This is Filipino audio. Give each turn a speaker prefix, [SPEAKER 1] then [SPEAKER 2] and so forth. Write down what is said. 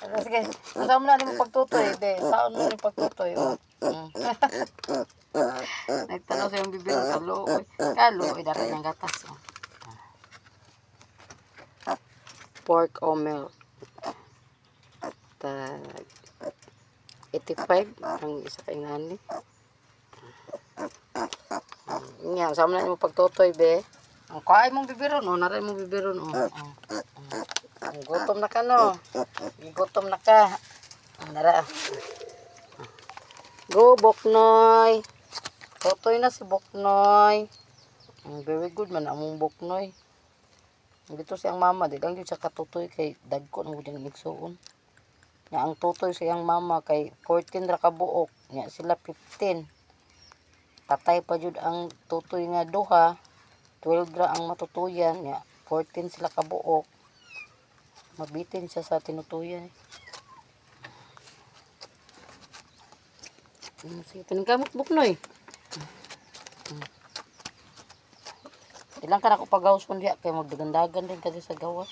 [SPEAKER 1] Sige, saan mo na rin pagtutoy, be? Saan mo rin pagtutoy, oh. Nagtanaw sa yung bibiro sa looy. Kalo, dara ng gatas, oh. Pork omelet. Tag 85 ang isa kay ngani. Nya, saan mo na rin pagtutoy, be? Ang kaay mong bibiro, no? Naray mong bibiro, no? Gutom na ka, no? Gutom na ka. Nara. Go, Boknoy. Tutoy na si Boknoy. Very good man among Boknoy. Dito siyang mama, di lang yun siya katutoy kay dagko ng udang igsuon. Nga ang tutoy siyang mama kay 14 ra ka buok. Nga sila 15. Tatay pa jud ang tutoy nga duha. 12 ra ang matutuyan. Nga 14 sila ka buok. Mabitin siya sa tinutuyan. Sige, pinagkamot Boknoy. Ilang ka na ko pag-gawas mo diya kaya magdagandagan din kasi sa gawas.